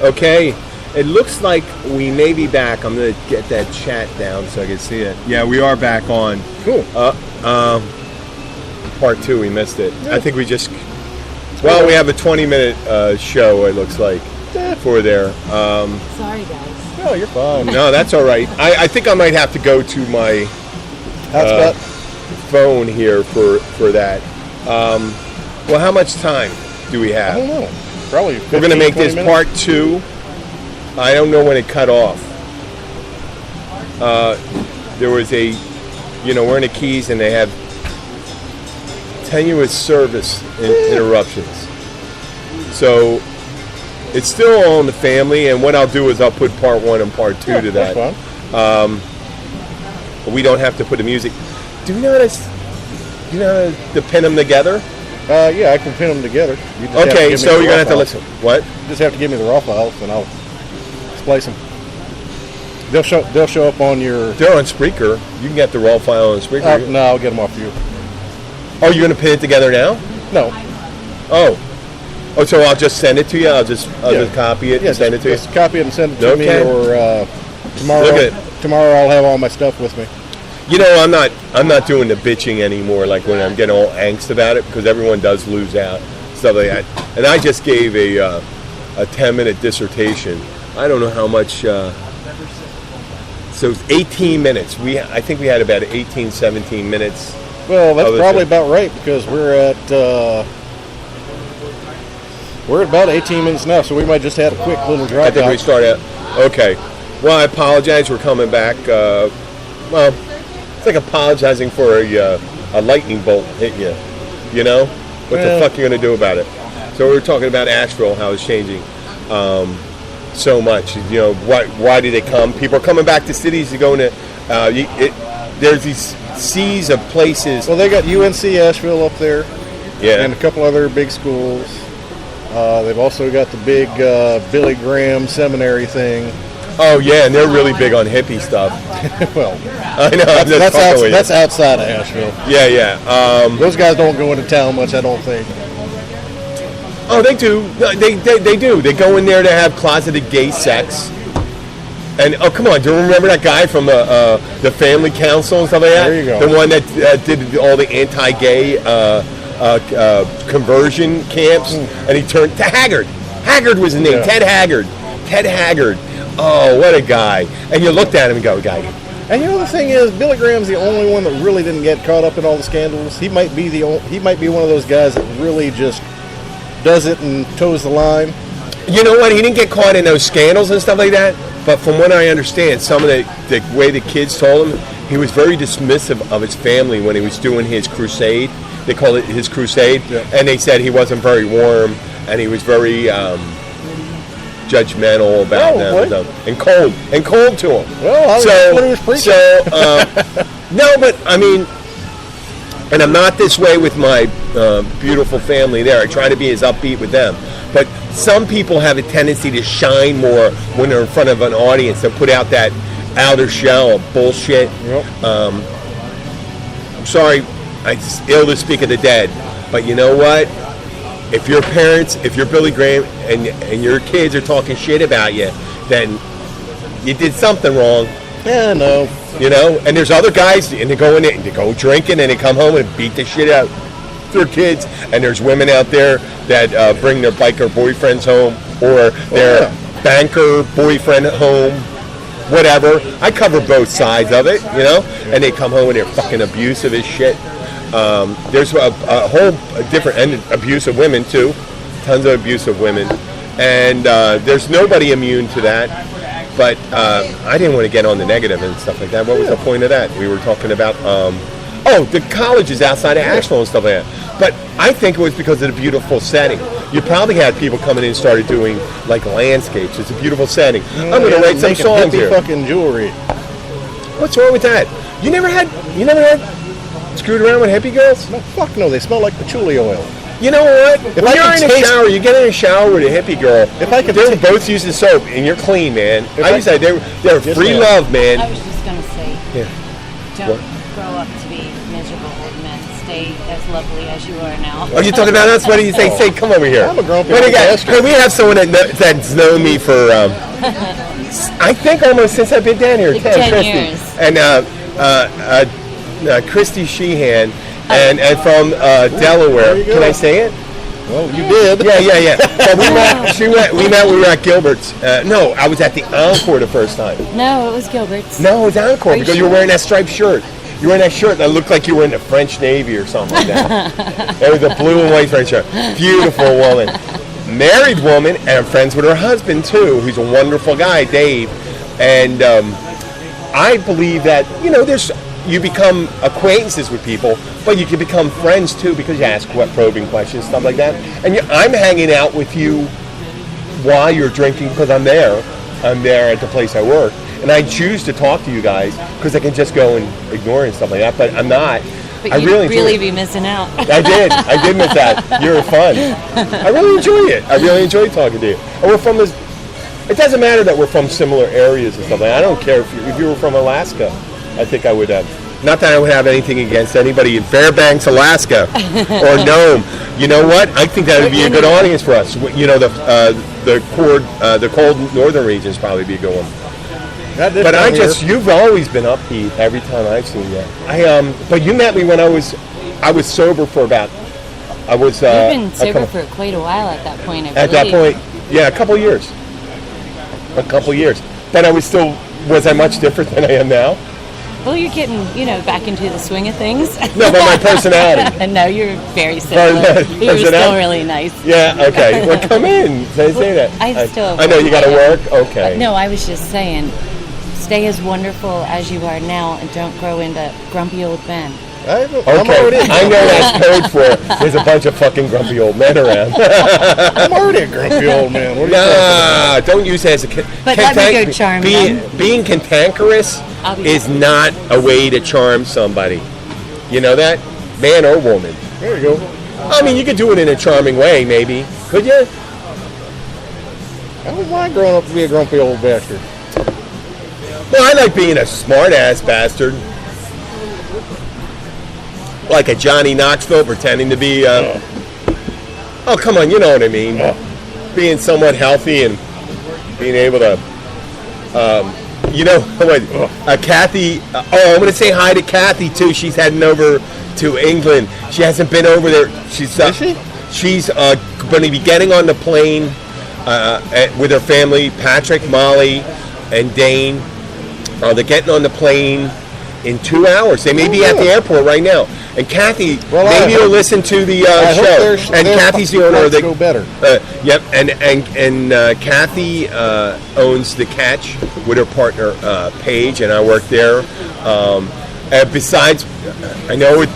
Okay, it looks like we may be back. I'm going to get that chat down so I can see it. Yeah, we are back on. Cool. Part 2, we missed it. Yeah. I think we just... Well, we have a 20-minute show, it looks like, for there. Sorry, guys. No, you're fine. No, that's all right. I think I might have to go to my phone here for that. Well, how much time do we have? I don't know. Probably 15, we're going to make this minutes. part 2. I don't know when it cut off. There was a, we're in the Keys and they have tenuous service interruptions. So it's still all in the family, and what I'll do is I'll put part 1 and part 2 to that. That's fine. We don't have to put the music. Do you know how to pin them together? Yeah, I can pin them together. Okay, so you're going to have to listen. What? You just have to give me the raw files, and I'll splice them. They'll show up on your... They're on Spreaker. You can get the raw file on Spreaker. No, I'll get them off you. Oh, you're going to pin it together now? No. Oh, so I'll just send it to you? I'll just copy it and send it to you? Just copy it and send it to me, or tomorrow I'll have all my stuff with me. I'm not doing the bitching anymore, like when I'm getting all angst about it, because everyone does lose out, stuff like that. And I just gave a 10-minute dissertation. I don't know how much. So it's 18 minutes. I think we had about 18, 17 minutes. Well, that's probably about right, because we're at about 18 minutes now, so we might just have a quick little drive. I think we start out. Okay. Well, I apologize. We're coming back. It's like apologizing for a lightning bolt hit you. What the fuck are you going to do about it? So we were talking about Asheville, how it's changing so much. Why did they come? People are coming back to cities to go into. There's these seas of places. Well, they got UNC Asheville up there. Yeah. And a couple other big schools. They've also got the big Billy Graham seminary thing. Oh yeah, and they're really big on hippie stuff. Well, I know that's outside of Asheville. Yeah. Those guys don't go into town much, I don't think. Oh, they do. They do. They go in there to have closeted gay sex. And come on, do you remember that guy from the Family Council and stuff like that? There you go. The one that did all the anti-gay conversion camps, and he turned to Haggard. Haggard was his name. Yeah. Ted Haggard. Oh, what a guy! And you looked at him and go, guy. And the thing is, Billy Graham's the only one that really didn't get caught up in all the scandals. He might be one of those guys that really just does it and toes the line. You know what? He didn't get caught in those scandals and stuff like that. But from what I understand, some of the way the kids told him, he was very dismissive of his family when he was doing his crusade. They call it his crusade. Yeah. And they said he wasn't very warm, and he was very judgmental about them and cold to him. Well, that's what he was preaching. No, but I mean, and I'm not this way with my beautiful family there. I try to be as upbeat with them. But some people have a tendency to shine more when they're in front of an audience and put out that outer shell of bullshit. Yep. I'm sorry, it's ill to speak of the dead, but you know what? If your parents, if you're Billy Graham and your kids are talking shit about you, then you did something wrong. Yeah, no. And there's other guys, and they go in there and they go drinking, and they come home and beat the shit out of their kids. And there's women out there that bring their biker boyfriends home, or their banker boyfriend home, whatever. I cover both sides of it, and they come home and they're fucking abusive as shit. There's a whole different and abusive women too, tons of abusive women, and there's nobody immune to that. But I didn't want to get on the negative and stuff like that. What was the point of that? We were talking about the colleges outside of Asheville and stuff like that. But I think it was because of the beautiful setting. You probably had people coming in and started doing like landscapes. It's a beautiful setting. I'm going to write some songs here. Fucking jewelry. What's wrong with that? You never had screwed around with hippie girls? No, fuck no. They smell like patchouli oil. You know what? When you're in a shower, you get in a shower with a hippie girl. If I could, they're both using soap, and you're clean, man. I used to say they're free love, man. I was just gonna say, don't grow up to be miserable old men. Stay stay as lovely as you are now. Oh, you talking about us? What do you say? Say, come over here. I'm a grumpy What do you got? bastard. Hey, we have someone that's known me for, I think almost since I've been down here. Like 10 10 years. And Christy Sheehan, and from Delaware. There you go. Can I say it? Well, you did. Yeah. So we were at Gilbert's. No, I was at the Encore the first time. No, it was Gilbert's. No, it was Encore Are you because you were sure? wearing that striped shirt. You were wearing that shirt that looked like you were in the French Navy or something like that. It was a blue and white French shirt. Beautiful woman. Married woman, and I'm friends with her husband too, who's a wonderful guy, Dave. And I believe that, you become acquaintances with people, but you can become friends too because you ask probing questions, stuff like that. And I'm hanging out with you while you're drinking because I'm there. I'm there at the place I work. And I choose to talk to you guys because I can just go and ignore it and stuff like that, but I'm not. But I you'd really really enjoy it. be missing out. I did miss that. You're fun. I really enjoy it. I really enjoy talking to you. And we're from this. It doesn't matter that we're from similar areas and stuff like that. I don't care if you were from Alaska. I think I would have. Not that I would have anything against anybody in Fairbanks, Alaska, or Nome. You know what? I think that would be a good audience for us. The cold northern regions probably be a good one. But You've always been upbeat every time I've seen you. But you met me when I was sober for about. You've been sober for quite a while at that point, I believe. At that point, yeah, a couple years. But was I much different than I am now? Well, you're getting, back into the swing of things. No, but my personality. No, you're very similar. You were still really nice. Yeah, okay. Well, come in. Say that. I know you got to work. Okay. No, I was just saying, stay as wonderful as you are now and don't grow into grumpy old Ben. I'm Okay, already, I know that's code for there's a bunch of fucking grumpy old men around. I'm already a grumpy old man. What are you talking about? Don't use it as a... But let me go charm them. Being cantankerous is not a way to charm somebody. You know that? Man or woman. There you go. I mean, you could do it in a charming way, maybe. Could you? I don't mind growing up to be a grumpy old bastard. Well, I like being a smart-ass bastard. Like a Johnny Knoxville pretending to be... Oh, come on, you know what I mean. Being somewhat healthy and being able to... Kathy... I'm going to say hi to Kathy, too. She's heading over to England. She hasn't been over there. Is she? She's going to be getting on the plane with her family, Patrick, Molly, and Dane. They're getting on the plane in 2 hours. They may be at the airport right now. And Kathy, maybe you'll listen to the show. And Kathy's the owner of the... Go better. Yep, and Kathy owns The Catch with her partner Paige, and I work there. And besides, I know it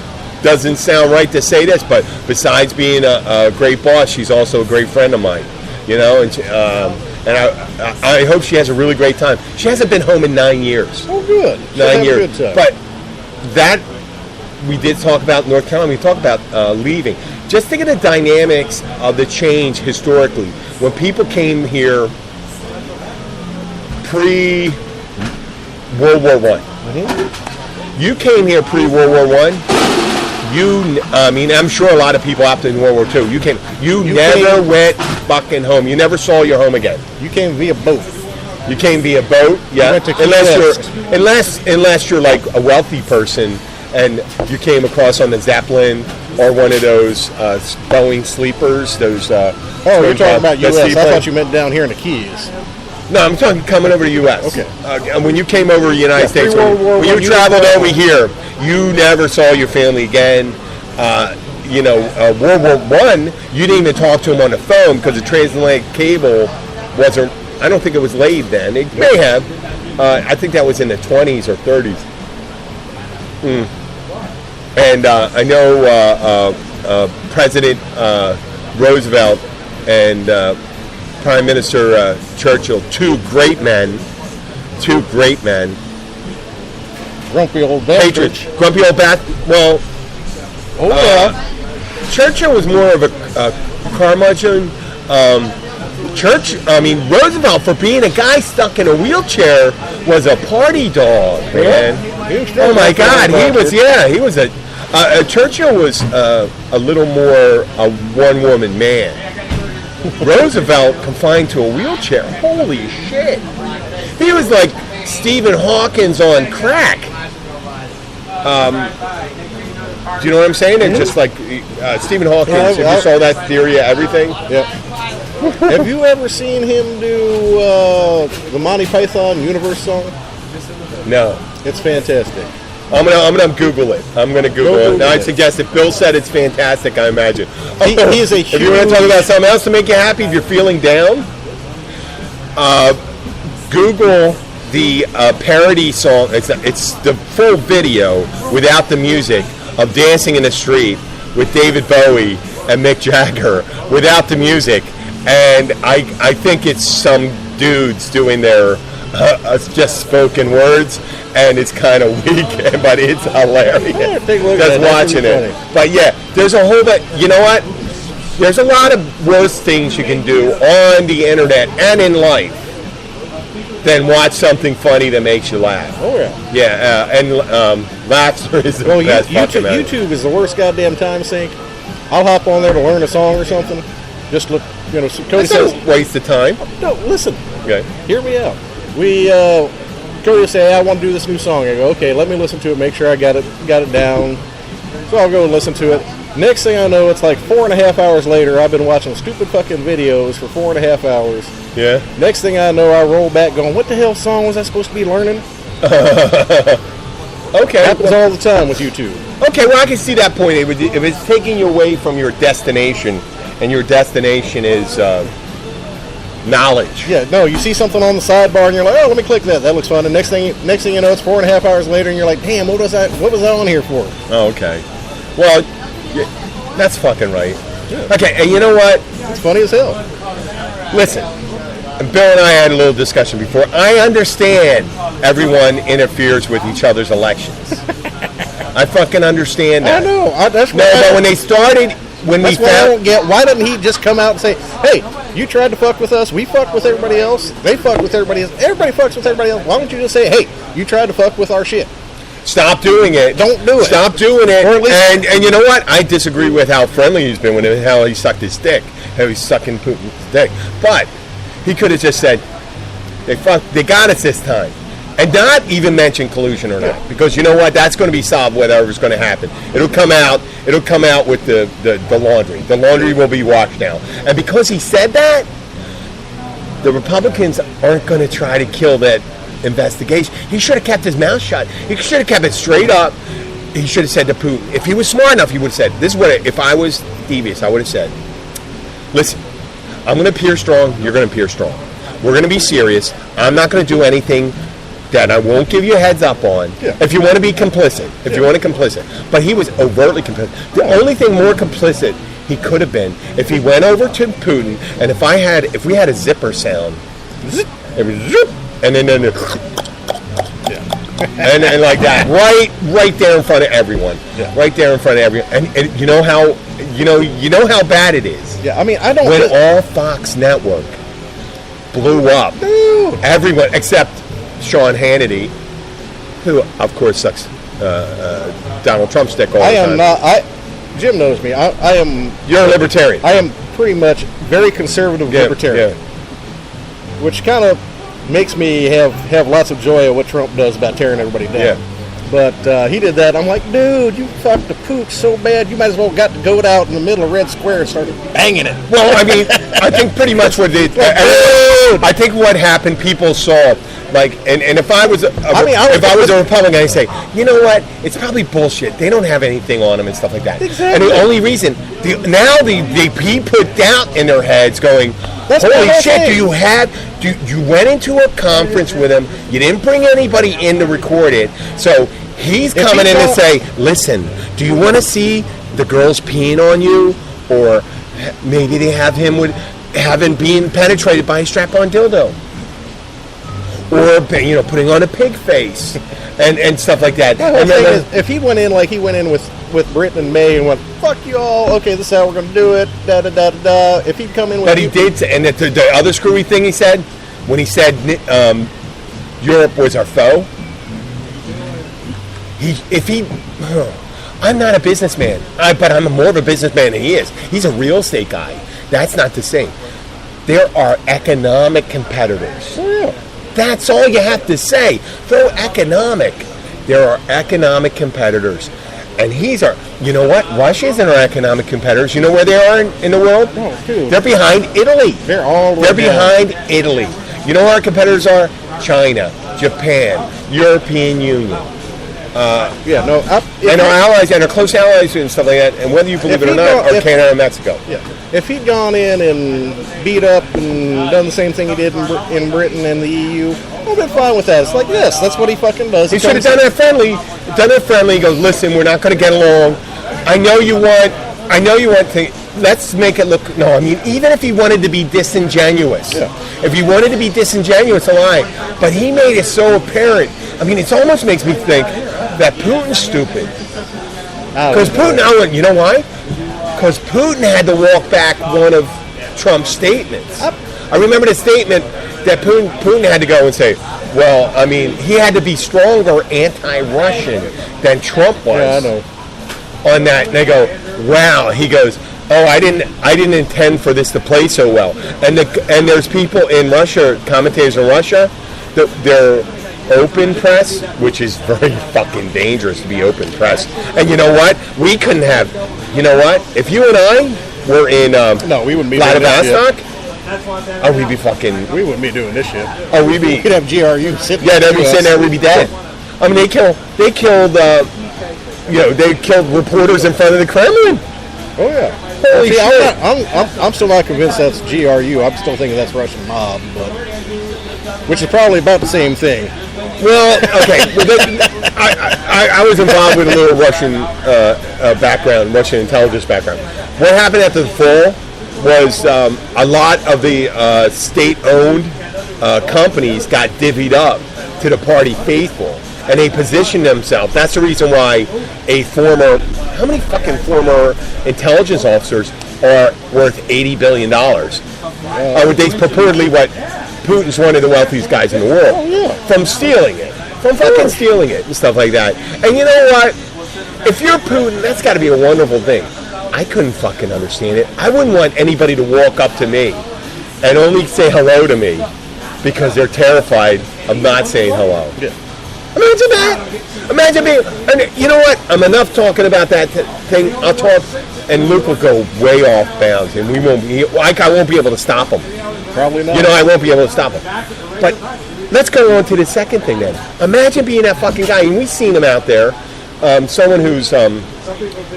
doesn't sound right to say this, but besides being a great boss, she's also a great friend of mine. And I hope she has a really great time. She hasn't been home in 9 years. Oh, good. 9 years. Good time. But that we did talk about North Carolina. We talked about leaving. Just think of the dynamics of the change historically. When people came here pre-World War I. Mm-hmm. You came here pre-World War I. I'm sure a lot of people after in World War II. You never went fucking home. You never saw your home again. You came via boat. You came via boat, yeah. Went to Key West. Unless you're like a wealthy person and you came across on the Zeppelin or one of those Boeing sleepers. Those. You're talking about U.S. I thought you meant down here in the Keys. No, I'm talking coming over to U.S. Okay. And when you came over to the United States, when you traveled over here, you never saw your family again. World War I, you didn't even talk to them on the phone because the transatlantic cable wasn't. I don't think it was laid then. It may have. I think that was in the 20s or 30s. And I know President Roosevelt and Prime Minister Churchill, two great men. Grumpy old bastard. Patriots. Grumpy old Well, Churchill was more of a curmudgeon. Roosevelt, for being a guy stuck in a wheelchair, was a party dog, man. Yeah. Oh my God, he was. Churchill was a little more a one-woman man. Roosevelt confined to a wheelchair. Holy shit! He was like Stephen Hawkins on crack. Do you know what I'm saying? And just like Stephen Hawkins, if you saw that Theory of Everything. Yeah. Have you ever seen him do the Monty Python Universe song? No. It's fantastic. I'm gonna Google it. I'm gonna Google it. Now, I suggest if Bill said it's fantastic, I imagine. He is a If you want to talk about something else to make you happy, if you're feeling down, Google the parody song. It's the full video without the music of Dancing in the Street with David Bowie and Mick Jagger without the music, and I think it's some dudes doing their just spoken words, and it's kind of weak, but it's hilarious. Yeah, take a look Just at it. watching it. But yeah, there's a whole lot. You know what? There's a lot of worse things you can do on the internet and in life than watch something funny that makes you laugh. Oh yeah. Yeah, and laughter is the best fucking thing. YouTube is the worst goddamn time sink. I'll hop on there to learn a song or something. Just look, Cody says, Don't waste of time. no, listen, Okay. hear me out. Cody will say, hey, I want to do this new song. I go, okay, let me listen to it, make sure I got it down. So I'll go and listen to it. Next thing I know, it's like 4.5 hours later, I've been watching stupid fucking videos for 4.5 hours. Yeah. Next thing I know, I roll back going, what the hell song was I supposed to be learning? Okay. Happens all the time with YouTube. Okay, well, I can see that point. If it's taking you away from your destination, and your destination is knowledge. Yeah, no, you see something on the sidebar and you're like, oh, let me click that. That looks fun. And next thing you know, it's 4.5 hours later and you're like, damn, what was I on here for? Oh, okay. Well, that's fucking right. Yeah. Okay, and you know what? It's funny as hell. Listen, Bill and I had a little discussion before. I understand everyone interferes with each other's elections. I fucking understand that. I know. That's No, but when they started, when we that's what I found... don't get. Why doesn't he just come out and say, hey, you tried to fuck with us, we fucked with everybody else, they fucked with everybody else, everybody fucks with everybody else. Why don't you just say, hey, you tried to fuck with our shit? Stop doing it. Don't do it. Stop doing it. Or at least- and you know what? I disagree with how friendly he's been with him, how he sucked his dick, how he's sucking Putin's dick. But he could have just said, they got us this time. And not even mention collusion or not. Because you know what? That's going to be solved whatever's going to happen. It'll come out with the laundry. The laundry will be washed out. And because he said that, the Republicans aren't going to try to kill that investigation. He should have kept his mouth shut. He should have kept it straight up. He should have said to Putin, if he was smart enough, he would have said, this is what, if I was devious, I would have said, listen, I'm going to appear strong, you're going to appear strong. We're going to be serious. I'm not going to do anything that I won't give you a heads up on. Yeah. If you want to be complicit. If you want to complicit. But he was overtly complicit. The only thing more complicit he could have been if he went over to Putin and if we had a zipper sound. Zip, it was zip, and then and like that. Right there in front of everyone. Yeah. Right there in front of everyone. And you know how bad it is. Yeah, I mean, I don't... When all Fox Network blew up, everyone except Sean Hannity, who of course sucks Donald Trump's dick all the time. I am not... Jim knows me. I am... You're a libertarian. I am pretty much very conservative libertarian. Yeah. Which kind of makes me have lots of joy at what Trump does about tearing everybody down. Yeah. But he did that. I'm like, dude, you fucked the pooch so bad, you might as well got to go out in the middle of Red Square and start banging it. Well, I mean, I think pretty much what they... I think what happened, people saw... Like, and if I was a Republican, I'd say, you know what? It's probably bullshit. They don't have anything on them and stuff like that. Exactly. And the only reason, he put doubt in their heads going, holy shit, you went into a conference with him, you didn't bring anybody in to record it, so he's coming in and say, listen, do you want to see the girls peeing on you? Or maybe they have him being penetrated by a strap-on dildo. Or putting on a pig face and stuff like that. The whole thing is, if he went in like he went in with Britain and May and went, fuck you all, okay, this is how we're going to do it, da-da-da-da-da. If he'd come in with... But he did, and the other screwy thing he said, when he said I'm not a businessman, but I'm more of a businessman than he is. He's a real estate guy. That's not the same. There are economic competitors. Oh, yeah. That's all you have to say. Throw economic. There are economic competitors. And you know what? Russia isn't our economic competitors. You know where they are in the world? Oh, dude. They're behind Italy. They're behind Italy. You know who our competitors are? China, Japan, European Union. And our allies, and our close allies and stuff like that. And whether you believe it or not, are Canada and Mexico. Yeah. If he'd gone in and beat up and done the same thing he did in Britain and the EU, I've been fine with that. It's like, yes, that's what he fucking does. He should have done it friendly. He goes, listen, we're not going to get along. I know you want to. Let's make it look. No, I mean, even if he wanted to be disingenuous, if he wanted to be disingenuous, a lie. But he made it so apparent. I mean, it almost makes me think that Putin's stupid. Because Putin, you know why? Because Putin had to walk back one of Trump's statements. I remember the statement that Putin had to go and say, well, I mean, he had to be stronger anti-Russian than Trump was. Yeah, I know. On that, and they go, wow. He goes, oh, I didn't intend for this to play so well. And there's people in Russia, commentators in Russia, they're open press, which is very fucking dangerous to be open press. And you know what? We couldn't have. You know what? If you and I were in we wouldn't be Vladivostok, we'd be fucking. We wouldn't be doing this shit. We'd have GRU sitting. Yeah, they'd be sitting there. We'd be dead. I mean, they killed. They killed reporters in front of the Kremlin. Oh yeah. Holy shit. I'm still not convinced that's GRU. I'm still thinking that's Russian mob, which is probably about the same thing. Well, okay. I was involved with a little Russian background, Russian intelligence background. What happened after the fall was a lot of the state-owned companies got divvied up to the party faithful, and they positioned themselves. That's the reason why how many fucking former intelligence officers are worth $80 billion? They purportedly what Putin's one of the wealthiest guys in the world from stealing it, from fucking stealing it and stuff like that. And you know what? If you're Putin, that's got to be a wonderful thing. I couldn't fucking understand it. I wouldn't want anybody to walk up to me and only say hello to me because they're terrified of not saying hello. Yeah. Imagine that. Imagine being. And you know what? I'm enough talking about that thing. I'll talk, and Luke will go way off bounds, and we won't. I won't be able to stop him. Probably not. You know, I won't be able to stop him. But let's go on to the second thing then. Imagine being that fucking guy, and we've seen him out there. Someone who's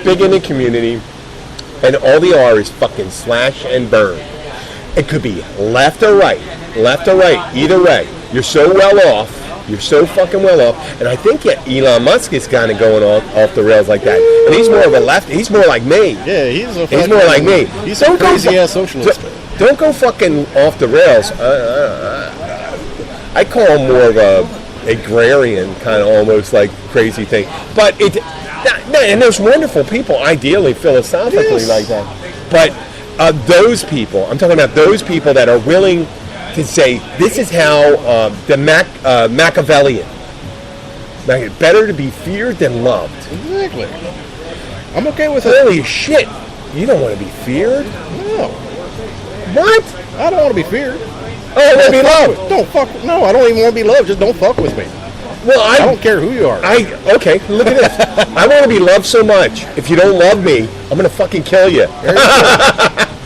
big in the community, and all they are is fucking slash and burn. It could be left or right, either way. You're so well off. You're so fucking well off. And I think Elon Musk is kind of going off the rails like that. And he's more of a left. He's more like me. Yeah, he's more like me. He's a crazy-ass socialist. Don't go fucking off the rails. I call him more of a agrarian kind of almost like crazy thing. But and there's wonderful people, ideally, philosophically like that. But those people, I'm talking about those people that are willing to say, this is how the Machiavellian, better to be feared than loved. Exactly. I'm okay with Holy shit. You don't want to be feared? No. What? I don't want to be feared. Oh, I want to be loved. Don't fuck. No, I don't even want to be loved. Just don't fuck with me. Well, I don't care who you are. Okay, look at this. I want to be loved so much. If you don't love me, I'm going to fucking kill you.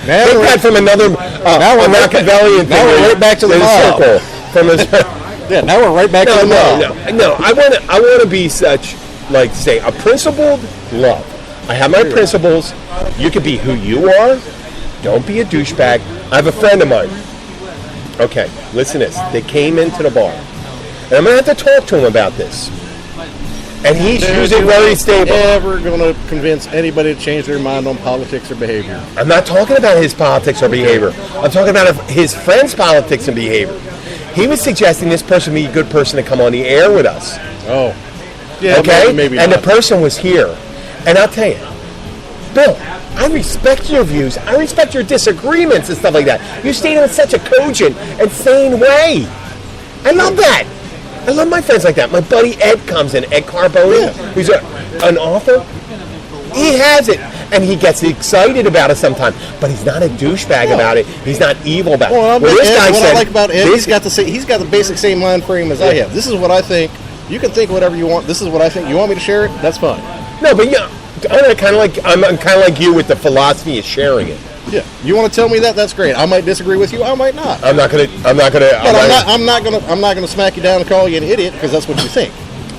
Take that from another Machiavellian thing. Now we're right back to the mob. Now we're right back to the mob. No. I want to be such, like, say, a principled love. I have my principles. You can be who you are. Don't be a douchebag. I have a friend of mine. Okay, listen to this. They came into the bar. And I'm going to have to talk to him about this. And he's usually very stable. Never going to convince anybody to change their mind on politics or behavior. I'm not talking about his politics or behavior. I'm talking about his friend's politics and behavior. He was suggesting this person be a good person to come on the air with us. Oh. Yeah, okay? maybe and not. The person was here. And I'll tell you, Bill, I respect your views. I respect your disagreements and stuff like that. You state them in such a cogent and sane way. I love that. I love my friends like that. My buddy Ed comes in, Ed Carbone, who's an author. He has it, and he gets excited about it sometimes, but he's not a douchebag about it. He's not evil about it. Well, This guy what I said, like about Ed, he's got the basic same mind frame as I have. This is what I think. You can think whatever you want. This is what I think. You want me to share it? That's fine. No, but yeah, I'm kind of like you with the philosophy of sharing it. Yeah. You want to tell me that? That's great. I might disagree with you. I might not. I'm not gonna. But I'm not gonna smack you down and call you an idiot because that's what you think.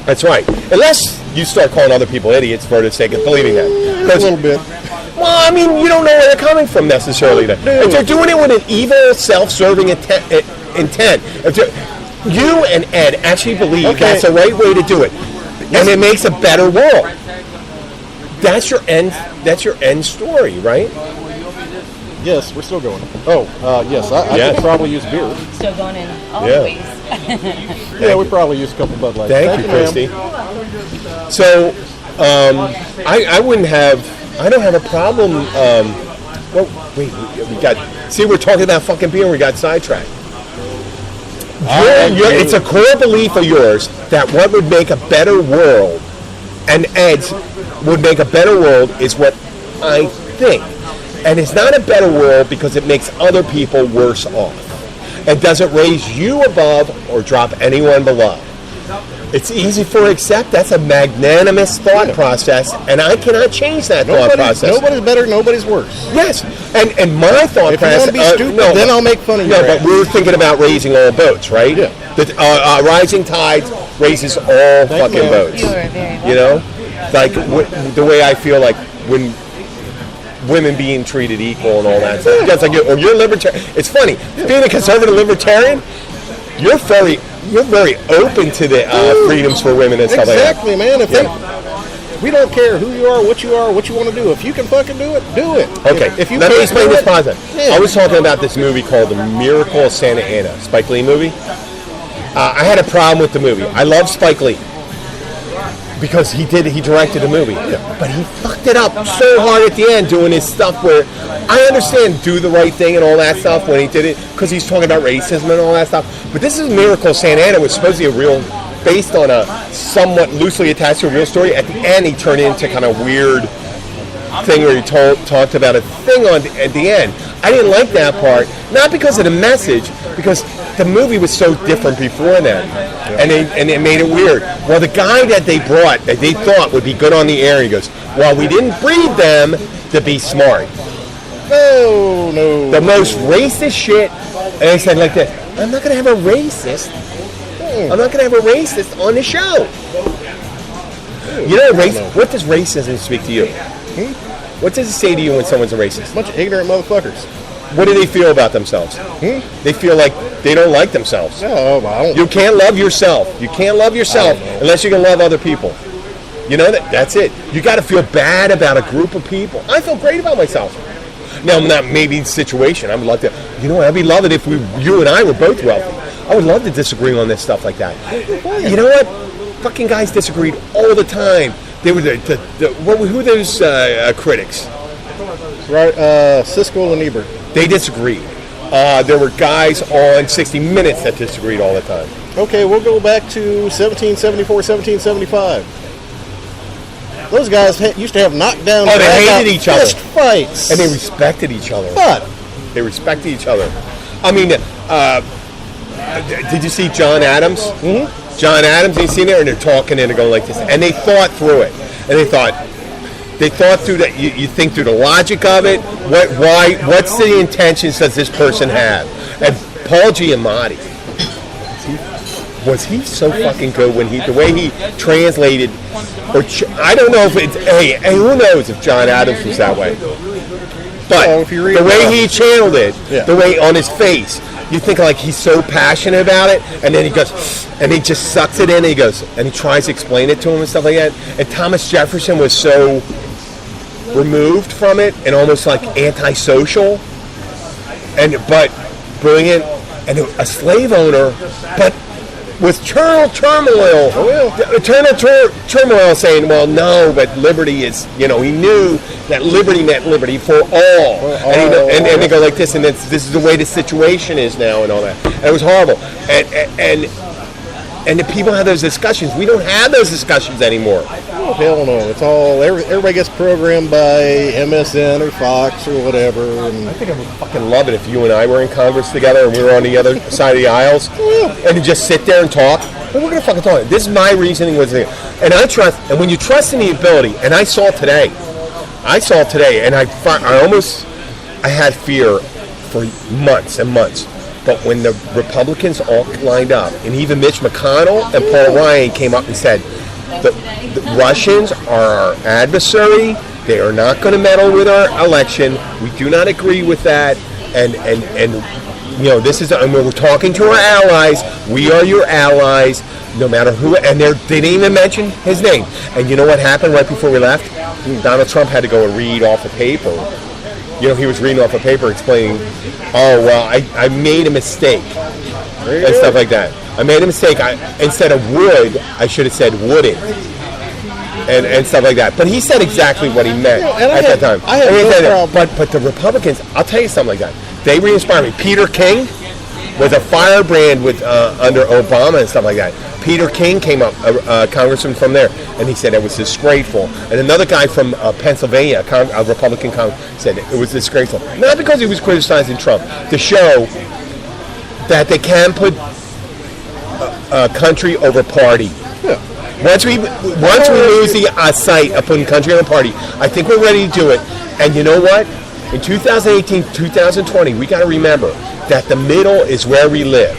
That's right. Unless you start calling other people idiots for the sake of believing that. A little bit. Well, I mean, you don't know where they're coming from necessarily. Then. If they're doing it with an evil, self-serving intent, you and Ed actually believe that's the right way to do it, and it makes a better world. That's your end. That's your end story, right? Yes, we're still going. Oh, yes, I could probably use beer. Still going in always. Yeah, we probably use a couple Bud Lights. Thank you, Christy. So, I wouldn't have. I don't have a problem. Well, wait, we got. See, we're talking about fucking beer, and we got sidetracked. It's a core belief of yours that what would make a better world, and Ed's would make a better world, is what I think. And it's not a better world because it makes other people worse off. It doesn't raise you above or drop anyone below. It's easy for accept. That's a magnanimous thought process, and I cannot change that thought process. Nobody's better, nobody's worse. Yes, and my thought process. If you want to be stupid, then I'll make fun of you. No, but we're thinking about raising all boats, right? Yeah. The rising tide raises all fucking boats. You are very You know, like the way I feel like when women being treated equal and all that stuff. Because like you're libertarian. It's funny being a conservative libertarian. You're very open to the freedoms for women and stuff like that. Exactly, man. We don't care who you are, what you want to do. If you can fucking do it, do it. Okay, If you let me can't explain do this it, positive. yeah. I was talking about this movie called The Miracle of Santa Ana, Spike Lee movie. I had a problem with the movie. I love Spike Lee because he directed the movie, but he fucked it up so hard at the end doing his stuff where I understand do the right thing and all that stuff when he did it because he's talking about racism and all that stuff. But this is Miracle of Santa Ana, was supposed to be based on a somewhat loosely attached to a real story. At the end, he turned into kind of weird thing where he talked about a thing at the end. I didn't like that part, not because of the message, because the movie was so different before then, and it made it weird. Well, the guy that they brought, that they thought would be good on the air, he goes, well, we didn't breed them to be smart. No. The most racist shit, and he said like this, I'm not going to have a racist. I'm not going to have a racist on the show. You know, what does racism speak to you? What does it say to you when someone's a racist? Bunch of ignorant motherfuckers. What do they feel about themselves? They feel like they don't like themselves. No, I don't. You can't love yourself. You can't love yourself unless you can love other people. You know that's it. You got to feel bad about a group of people. I feel great about myself. Now, not maybe the situation. I would love to. You know, I'd be loving if you and I were both wealthy. I would love to disagree on this stuff like that. You know what? Fucking guys disagreed all the time. They were who are those critics? Right, Siskel and Ebert. They disagreed. There were guys on 60 Minutes that disagreed all the time. Okay, we'll go back to 1774, 1775. Those guys used to have knockdown. Oh, they hated each other. Fist fights. And they respected each other. But they respected each other. I mean, did you see John Adams? Mm-hmm. John Adams, you seen there, and they're talking and they're going like this, and they thought through it, and they thought through that. You think through the logic of it. What's the intentions does this person have? And Paul Giamatti, was he so fucking good when the way he translated, I don't know if it's hey, who knows if John Adams was that way, but the way he channeled it, the way on his face. You think like he's so passionate about it, and then he goes, and he just sucks it in, and he goes, and he tries to explain it to him and stuff like that. And Thomas Jefferson was so removed from it and almost like antisocial, but brilliant, and a slave owner, but with eternal turmoil saying, well, no, but liberty is, he knew that liberty meant liberty for all. And they go like this, and this is the way the situation is now and all that. And it was horrible. And the people have those discussions. We don't have those discussions anymore. Oh, hell no. It's all, everybody gets programmed by MSN or Fox or whatever. And I think I would fucking love it if you and I were in Congress together and we were on the other side of the aisles and to just sit there and talk. Well, we're going to fucking talk. This is my reasoning. And I trust, and when you trust in the ability, and I saw it today, and I had fear for months and months. But when the Republicans all lined up, and even Mitch McConnell and Paul Ryan came up and said, the Russians are our adversary. They are not going to meddle with our election. We do not agree with that. And you know, this is, and we're talking to our allies. We are your allies, no matter who. And they didn't even mention his name. And you know what happened right before we left? Donald Trump had to go and read off a paper. You know, he was reading off a paper explaining, oh, well, I made a mistake. And stuff like that. I made a mistake. Instead of would, I should have said wouldn't. And stuff like that. But he said exactly what he meant at that time. But the Republicans, I'll tell you something like that. They re-inspired me. Peter King was a firebrand with under Obama and stuff like that. Peter King came up, a congressman from there, and he said it was disgraceful. And another guy from Pennsylvania, a Republican congressman, said it was disgraceful. Not because he was criticizing Trump, to show that they can put a country over party. Yeah. Once we lose the sight of putting country over party, I think we're ready to do it. And you know what? In 2018, 2020, we got to remember that the middle is where we live.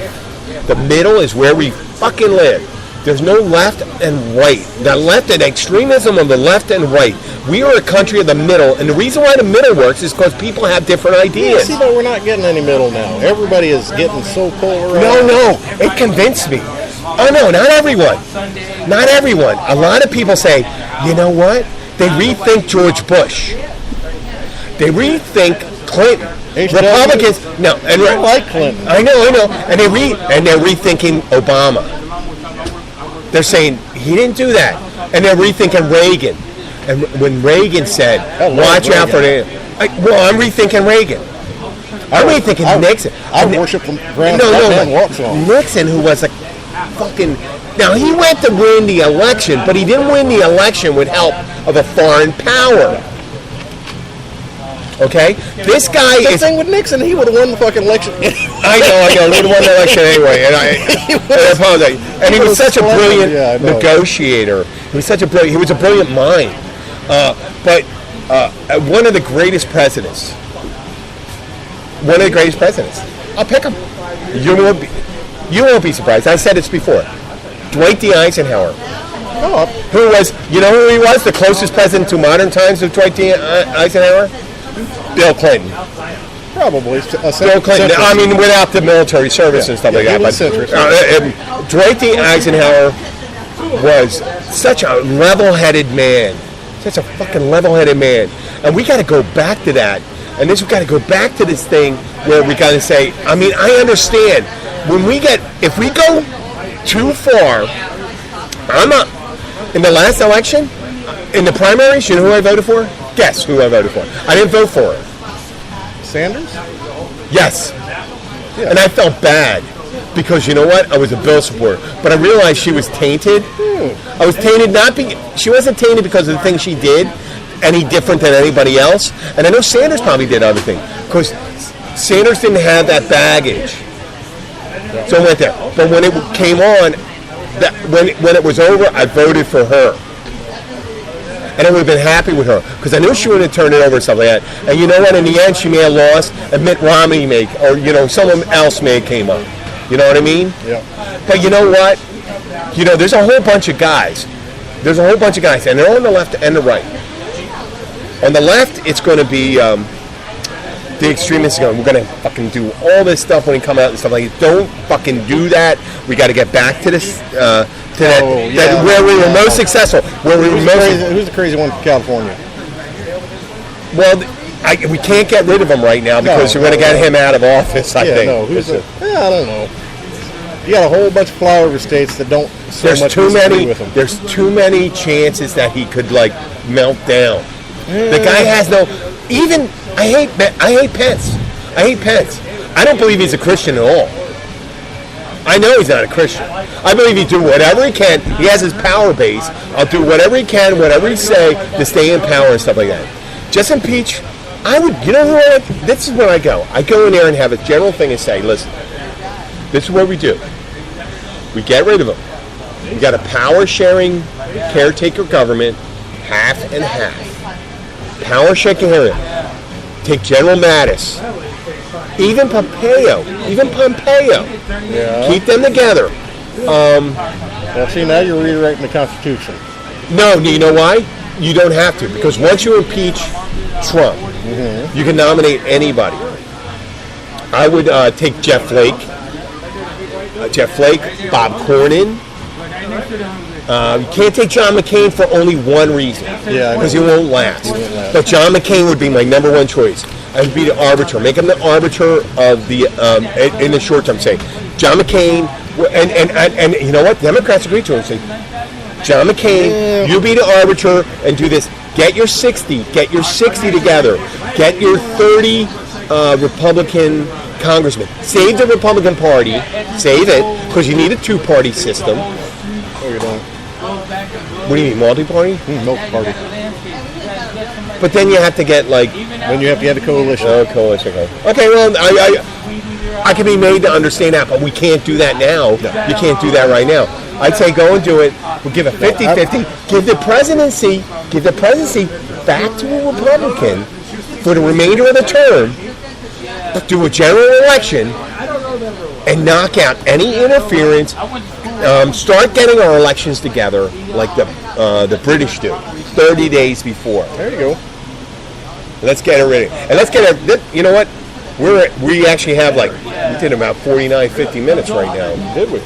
The middle is where we fucking live. There's no left and right. The left and extremism of the left and right. We are a country of the middle, and the reason why the middle works is because people have different ideas. Yeah, see, but we're not getting any middle now. Everybody is getting so polarized. No, it convinced me. Oh no, not everyone. Not everyone. A lot of people say, you know what? They rethink George Bush. They rethink Clinton. Republicans, no, and I like Clinton. I know, and they're rethinking Obama. They're saying he didn't do that, and they're rethinking Reagan. And when Reagan said, "Watch out for him," I'm rethinking Reagan. I'm rethinking Nixon. I worship him. Nixon, who was a fucking. Now he went to win the election, but he didn't win the election with help of a foreign power. Okay, this guy is. Same thing with Nixon. He would have won the fucking election. I know. He would have won the election anyway, and I apologize. And he was such a brilliant negotiator. He was a brilliant mind. But one of the greatest presidents. I'll pick him. You won't be surprised. I said this before. Dwight D. Eisenhower. Who was? You know who he was? The closest president to modern times of Dwight D. Eisenhower. Bill Clinton. Probably. Bill Clinton. I mean, without the military service and stuff like that. But Dwight D. Eisenhower was such a level-headed man. Such a fucking level-headed man. And we got to go back to that. And we got to go back to this thing where we got to say, I mean, I understand. If we go too far, in the last election, in the primaries, you know who I voted for? Guess who I voted for. I didn't vote for her. Sanders? Yes. Yeah. And I felt bad because, you know what? I was a Bill supporter. But I realized she was tainted. I was tainted she wasn't tainted because of the things she did, any different than anybody else. And I know Sanders probably did other things because Sanders didn't have that baggage. So I went there. But when it came on, when it was over, I voted for her. And I would have been happy with her because I knew she would have turned it over or something like that. And you know what? In the end, she may have lost, and Mitt Romney someone else may have came up. You know what I mean? Yeah. But you know what? There's a whole bunch of guys. And they're on the left and the right. On the left, it's going to be the extremists going, we're going to fucking do all this stuff when we come out and stuff like that. Don't fucking do that. We got to get back to this. Where we were most successful. Who's the crazy one from California? Well, we can't get rid of him right now because we're going to get him out of office, I think. I don't know. You got a whole bunch of flyover states that don't disagree with him. There's too many chances that he could, melt down. The guy has no... Even... I hate Pence. I don't believe he's a Christian at all. I know he's not a Christian. I believe he'd do whatever he can. He has his power base. I'll do whatever he can, whatever he say to stay in power and stuff like that. Just impeach. I would, you know what? This is where I go. I go in there and have a general thing and say, listen, this is what we do. We get rid of him. We got a power-sharing caretaker government, half and half. Power-sharing area. Take General Mattis. Even Pompeo. Yeah. Keep them together. Well, see, now you're rewriting the Constitution. No, you know why? You don't have to, because once you impeach Trump, you can nominate anybody. I would take Jeff Flake, Bob Cornyn. You can't take John McCain for only one reason, because he won't last. But John McCain would be my number one choice. I would be the arbiter. Make him the arbiter of the in the short term. Say John McCain, and you know what? Democrats agree to him. Say John McCain, you be the arbiter and do this. Get your 60 together. Get your 30 Republican congressmen. Save the Republican Party. Save it, because you need a two-party system. Oh, you don't. What do you mean, multi-party? Multi-party. But then you have to get like. Then you have to get a coalition. Oh, coalition. Okay, well, I can be made to understand that, but we can't do that now. No. You can't do that right now. I'd say go and do it. We'll give it 50-50. Give the presidency back to a Republican for the remainder of the term. Do a general election and knock out any interference. Start getting our elections together like the British do, 30 days before. There you go. Let's get it ready. And let's get it, you know what? We actually have we did about 49, 50 minutes right now. Did we?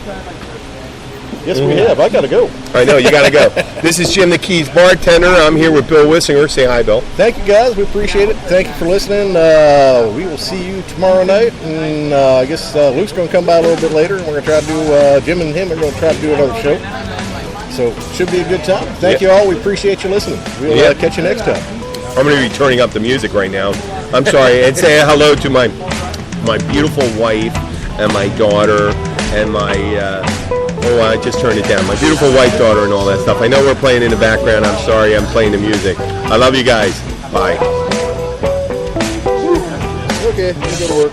Yes, we have. I got to go. I know, you got to go. This is Jim the Keys bartender. I'm here with Bill Wissinger. Say hi, Bill. Thank you, guys. We appreciate it. Thank you for listening. We will see you tomorrow night. And I guess Luke's going to come by a little bit later. And we're going to try to do, Jim and him are going to try to do another show. So it should be a good time. Thank you all. We appreciate you listening. We'll catch you next time. I'm going to be turning up the music right now. I'm sorry. And say hello to my beautiful wife and my daughter and my... I just turned it down. My beautiful white daughter and all that stuff. I know we're playing in the background. I'm sorry. I'm playing the music. I love you guys. Bye. Okay, let's go to work.